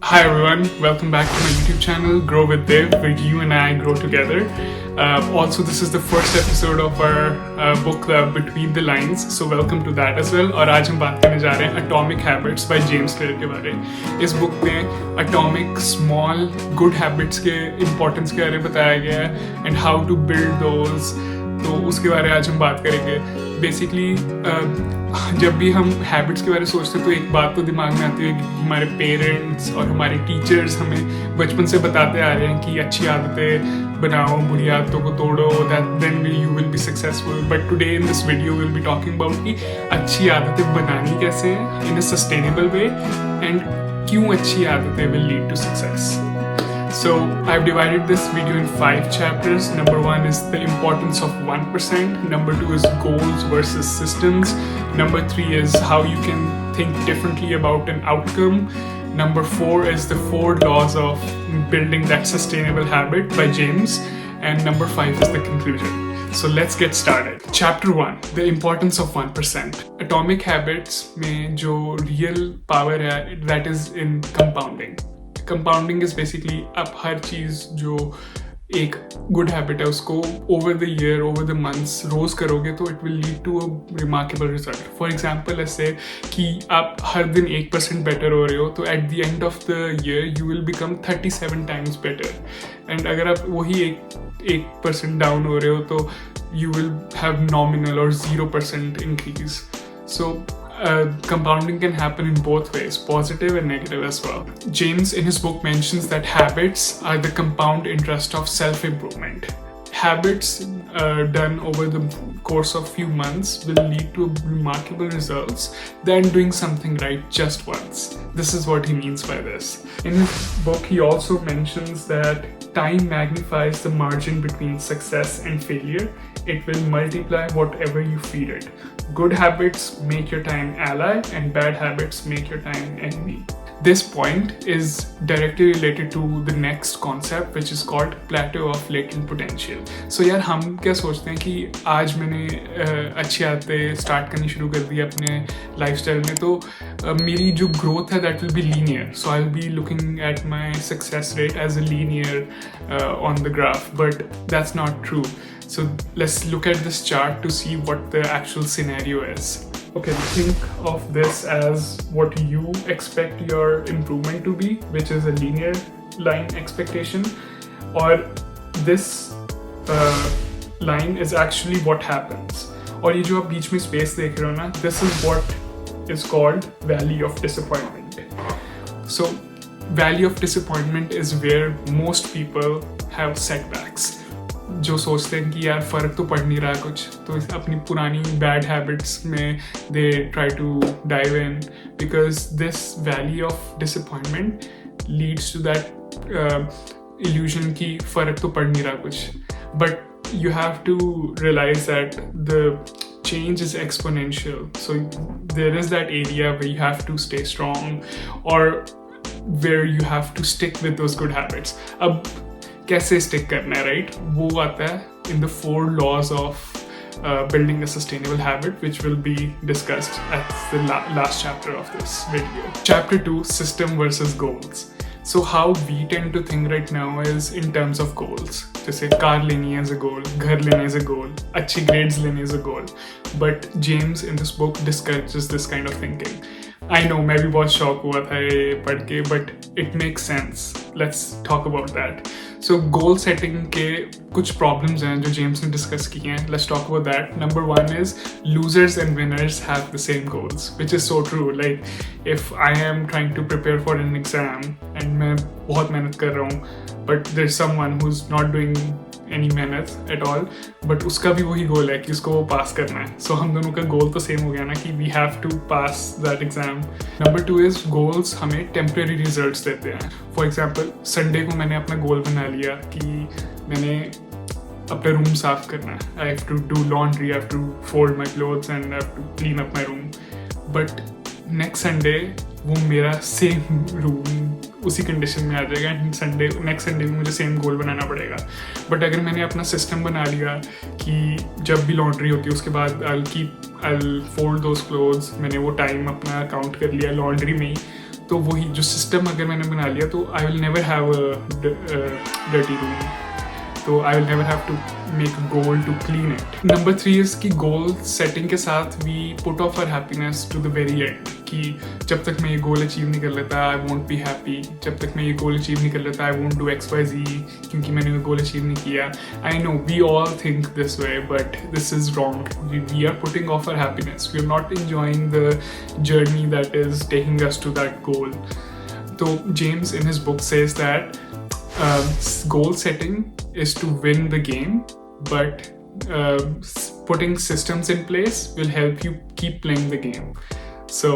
Hi everyone, welcome back to my YouTube channel, Grow with Dev, where you and I grow together. Also, this is the first episode of our book club, Between the Lines, so welcome to that as well. और आज हम बात करने जा रहे हैं Atomic Habits by James Clear के बारे में. इस बुक में Atomic Small Good Habits के importance के बारे में बताया गया है and how to build those. तो उसके बारे में आज हम बात करेंगे. बेसिकली जब भी हम हैबिट्स के बारे में सोचते हैं तो एक बात तो दिमाग में आती है कि हमारे पेरेंट्स और हमारे टीचर्स हमें बचपन से बताते आ रहे हैं कि अच्छी आदतें बनाओ, बुरी आदतों को तोड़ो, then you will be successful. But today in this video will be talking about कि अच्छी आदतें बनानी कैसे हैं इन अ सस्टेनेबल वे एंड क्यों अच्छी आदतें will lead to success. So I've divided this video in 5 chapters. Number 1 is the importance of 1%. Number 2 is goals versus systems. Number 3 is how you can think differently about an outcome. Number 4 is the 4 laws of building that sustainable habit by James. And number 5 is the conclusion. So let's get started. Chapter 1, the importance of 1%. Atomic habits में जो real power है, that is in compounding. Compounding is basically आप हर चीज़ जो एक good habit है उसको over the year, over the months रोज करोगे तो it will lead to a remarkable result. For example ऐसे कि आप हर दिन 1% बेटर हो रहे हो तो at the end of the year you will become 37 times better. And अगर आप वही 1% डाउन हो रहे हो तो यू विल हैव नॉमिनल और 0% increase. So compounding can happen in both ways, positive and negative as well. James in his book mentions that habits are the compound interest of self-improvement. Habits done over the course of few months will lead to remarkable results than doing something right just once. This is what he means by this. In his book, he also mentions that time magnifies the margin between success and failure. It will multiply whatever you feed it. Good habits make your time ally and bad habits make your time enemy. This point is directly related to the next concept which is called plateau of latent potential. So यार हम क्या सोचते हैं कि आज मैंने अच्छी आदतें स्टार्ट करनी शुरू कर दी अपने लाइफस्टाइल में तो मेरी जो ग्रोथ है that will be linear. So I'll be looking at my success rate as a linear on the graph, but that's not true. So let's look at this chart to see what the actual scenario is. Okay, think of this as what you expect your improvement to be, which is a linear line expectation, or this line is actually what happens. और ये जो आप बीच में space देख रहे हो ना, this is what is called valley of disappointment. So valley of disappointment is where most people have setbacks. जो सोचते हैं कि यार फ़र्क तो पड़ नहीं रहा कुछ तो अपनी पुरानी बैड हैबिट्स में they try to dive in because this valley of disappointment leads to that illusion कि फ़र्क तो पड़ नहीं रहा कुछ. But you have to realise that the change is exponential, so there is that area where you have to stay strong or where you have to stick with those good habits. अब कैसे stick करना है, right? वो आता है in the 4 laws of building a sustainable habit, which will be discussed at the last chapter of this video. Chapter 2, system versus goals. So how we tend to think right now is in terms of goals. जैसे car लेनी है as a goal, घर लेना as a goal, अच्छी grades लेनी as a goal. But James in this book discourages this kind of thinking. I know मैं भी बहुत शॉक हुआ था ये पढ़ के, but it makes sense. Let's talk about that. So goal setting के कुछ problems हैं जो James ने discuss किए हैं. Let's talk about that. Number 1 is losers and winners have the same goals, which is so true. Like if I am trying to prepare for an exam and मैं बहुत मेहनत कर रहा हूँ, but there's someone who's not doing any मेहनत at all, but उसका भी वही गोल है कि उसको वो पास करना है. So हम दोनों का गोल तो सेम हो गया ना कि we have to pass that exam. Number 2 is goals हमें temporary results देते हैं. For example, संडे को मैंने अपना गोल बना लिया कि मैंने अपना रूम साफ करना है. I have to do laundry, I have to fold my clothes and I have to clean up my room. But next Sunday वो मेरा सेम रूम उसी कंडीशन में आ जाएगा एंड नेक्स्ट संडे में मुझे सेम गोल बनाना पड़ेगा. बट अगर मैंने अपना सिस्टम बना लिया कि जब भी लॉन्ड्री होती है उसके बाद आई फोल्ड दोज क्लोथ्स, मैंने वो टाइम अपना काउंट कर लिया लॉन्ड्री में ही, तो वही जो सिस्टम अगर मैंने बना लिया तो I will never have a dirty room, तो I will never have to make a goal to clean it. Number 3 is कि गोल सेटिंग के साथ we put off our happiness to the very end, कि जब तक मैं ये गोल achieve नहीं कर लेता आई वोंट बी हैप्पी, जब तक मैं ये गोल अचीव नहीं कर लेता आई वोंट डू XYZ क्योंकि मैंने ये गोल अचीव नहीं किया. I know we all think this way but this is wrong. We are putting off our happiness, we are not enjoying the journey that is taking us to that goal. तो James in his book says that goal setting is to win the game, but putting systems in place will help you keep playing the game. So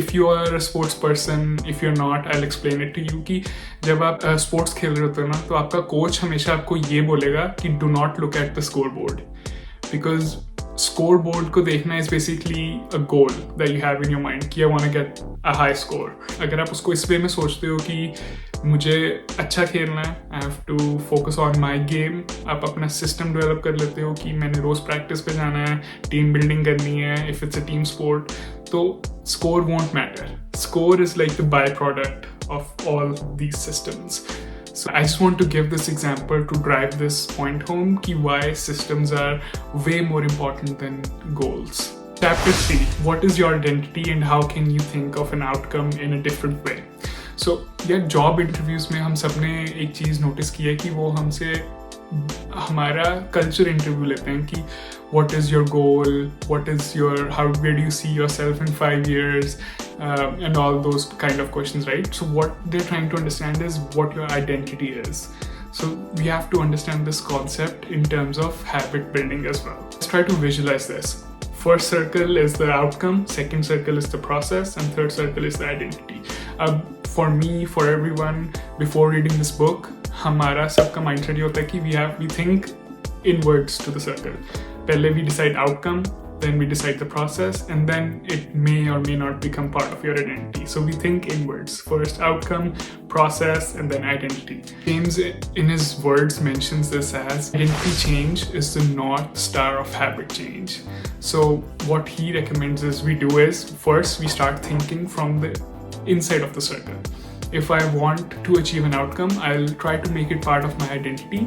if you are a sports person, if you're not, I'll explain it to you कि जब आप sports खेल रहे होते हो ना तो आपका कोच हमेशा आपको ये बोलेगा कि do not look at the scoreboard, because scoreboard को देखना is basically a goal that you have in your mind कि I want to get a high score. अगर आप उसको इस वे में सोचते हो कि मुझे अच्छा खेलना है, I have to focus on my game, आप अपना सिस्टम डेवलप कर लेते हो कि मैंने रोज प्रैक्टिस पे जाना है, टीम बिल्डिंग करनी है, if it's a team sport, तो score won't matter. Score is like the byproduct of all these systems. So I just want to give this example to drive this point home कि why systems are way more important than goals. Chapter 3, what is your identity and how can you think of an outcome in a different way? So यार job interviews में हम सब ने एक चीज़ notice की है कि वो हमसे हमारा कल्चर इंटरव्यू लेते हैं कि what is your goal, what is your, where do you see yourself in 5 years, and all those kind of questions, right? So what they're trying to understand is what your identity is. So we have to understand this concept in terms of habit building as well. Let's try to visualize this. First circle is the outcome, second circle is the process, and third circle is the identity. For me, for everyone, before reading this book, हमारा सबका mindset ये होता है कि we think inwards to the circle. पहले we decide outcome, then we decide the process, and then it may or may not become part of your identity. So we think inwards. First outcome, process, and then identity. James, in his words, mentions this as identity change is the north star of habit change. So what he recommends is we do is first we start thinking from the inside of the circle. If I want to achieve an outcome, I'll try to make it part of my identity,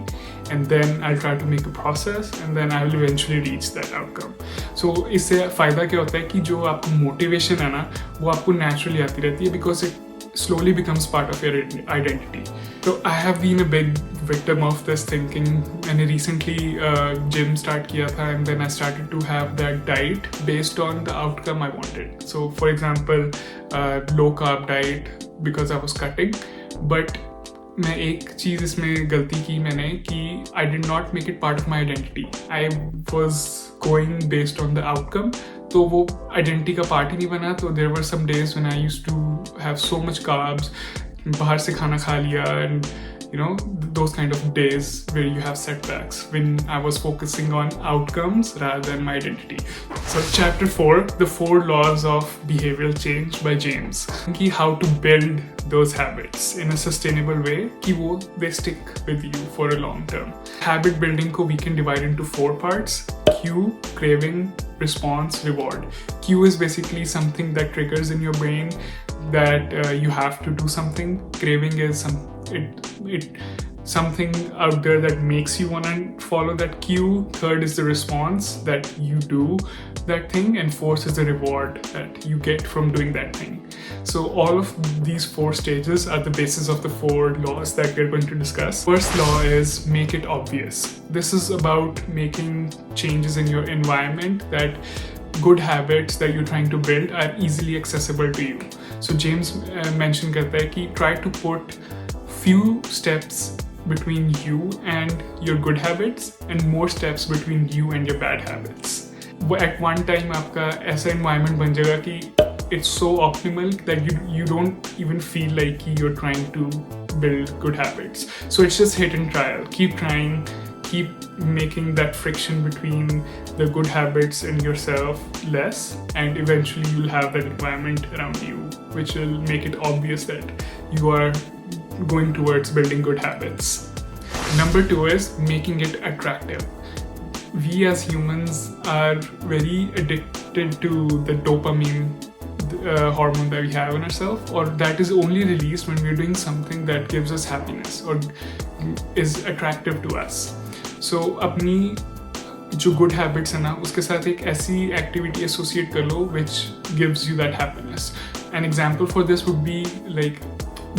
and then I'll try to make a process, and then I will eventually reach that outcome. So इससे फ़ायदा क्या होता है कि जो आपको motivation है ना वो आपको naturally आती रहती है because it slowly becomes part of your identity. So I have been a big victim of this thinking. मैंने recently gym start किया था, and then I started to have that diet based on the outcome I wanted. So for example, low carb diet because I was cutting, but मैं एक चीज़ इसमें गलती की मैंने कि I did not make it part of my identity. I was going based on the outcome, तो वो identity का part ही नहीं बना. तो there were some days when I used to have so much carbs, बाहर से खाना खा लिया, and you know those kind of days where you have setbacks when I was focusing on outcomes rather than my identity. So chapter 4, the 4 laws of behavioral change by James, कि how to build those habits in a sustainable way कि वो they stick with you for a long term. Habit building को we can divide into 4 parts: cue, craving, response, reward. Cue is basically something that triggers in your brain that you have to do something. Craving is something out there that makes you want to follow that cue. Third is the response, that you do that thing, and fourth is the reward that you get from doing that thing. So all of these 4 stages are the basis of the 4 laws that we're going to discuss. First law is make it obvious. This is about making changes in your environment that good habits that you're trying to build are easily accessible to you. So James mentioned करता है कि try to put few steps between you and your good habits and more steps between you and your bad habits. At one time आपका ऐसा environment बन जाएगा कि it's so optimal that you don't even feel like you're trying to build good habits. So it's just hit and trial. Keep trying, keep making that friction between the good habits and yourself less, and eventually you'll have that environment around you which will make it obvious that you are going towards building good habits. Number 2 is making it attractive. We as humans are very addicted to the dopamine hormone that we have in ourselves, or that is only released when we're doing something that gives us happiness or is attractive to us. So अपनी जो good habits है ना, उसके साथ एक ऐसी activity associate कर लो which gives you that happiness. An example for this would be like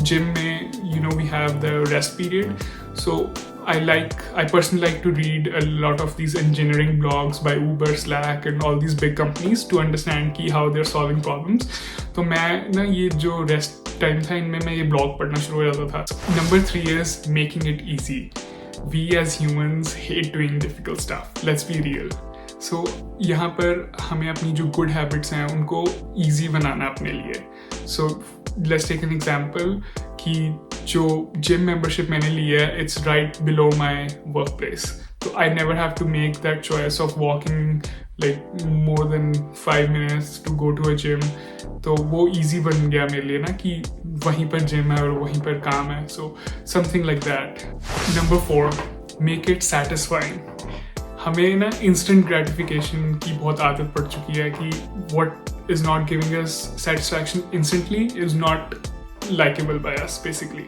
gym में, you know, we have the rest period. So I personally like to read a lot of these engineering blogs by Uber, Slack and all these big companies to understand कि how they're solving problems. तो मैं ना ये जो rest time था इनमें मैं ये blog पढ़ना शुरू हो जाता था. Number 3 is making it easy. We as humans hate doing difficult stuff. Let's be real. So यहाँ पर हमें अपनी जो good habits हैं उनको easy बनाना अपने लिए. So let's take an example कि जो gym membership मैंने लिया है, it's right below my workplace. So I never have to make that choice of walking like more than 5 minutes to go to a gym. तो वो easy बन गया मेरे लिए ना कि वहीं पर gym है और वहीं पर काम है. So something like that. Number 4, make it satisfying. हमें ना instant gratification की बहुत आदत पड़ चुकी है कि what is not giving us satisfaction instantly is not likable by us basically.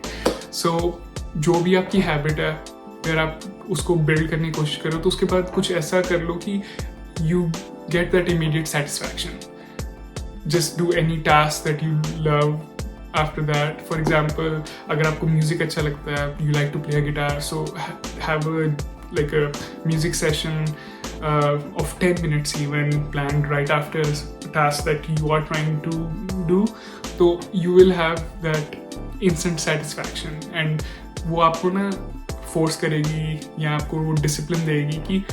So जो भी आपकी habit है, अगर आप उसको build करने की कोशिश करो तो उसके बाद कुछ ऐसा कर लो कि you get that immediate satisfaction. Just do any task that you love after that. For example, अगर आपको music अच्छा लगता है, you like to play a guitar, so have a music session of 10 minutes even planned right after a task that you are trying to do. So you will have that instant satisfaction and वो आपको ना force करेगी या आपको वो discipline देगी कि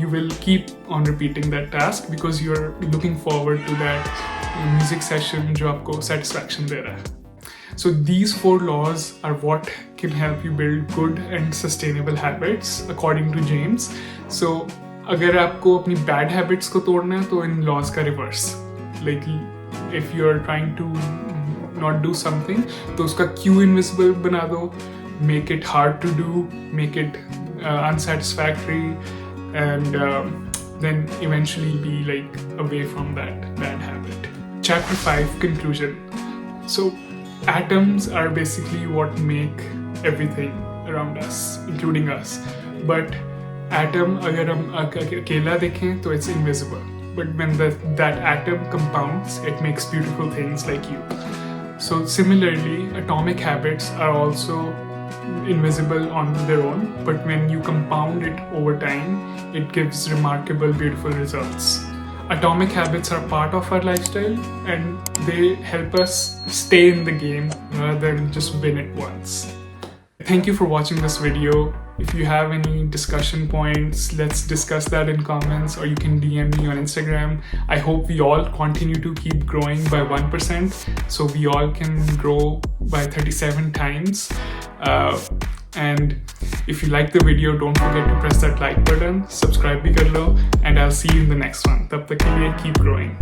you will keep on repeating that task because you're looking forward to that music session जो आपको satisfaction दे रहा है. So these 4 laws are what can help you build good and sustainable habits according to James. So अगर आपको अपनी bad habits को तोड़ना है तो इन laws का reverse. Like if you're trying to not do something तो उसका क्यों invisible बना दो, make it hard to do, make it unsatisfactory and then eventually be like away from that bad habit. Chapter 5, conclusion. So atoms are basically what make everything around us, including us. But atom, अगर हम अकेला देखें तो it's invisible. But when that atom compounds, it makes beautiful things like you. So similarly, atomic habits are also invisible on their own, but when you compound it over time, it gives remarkable, beautiful results. Atomic habits are part of our lifestyle and they help us stay in the game rather than just win it once. Thank you for watching this video. If you have any discussion points, let's discuss that in comments or you can DM me on Instagram. I hope we all continue to keep growing by 1% so we all can grow by 37 times. And if you like the video, don't forget to press that like button, subscribe bhi kar lo, and I'll see you in the next one. Tab tak ke liye, keep growing.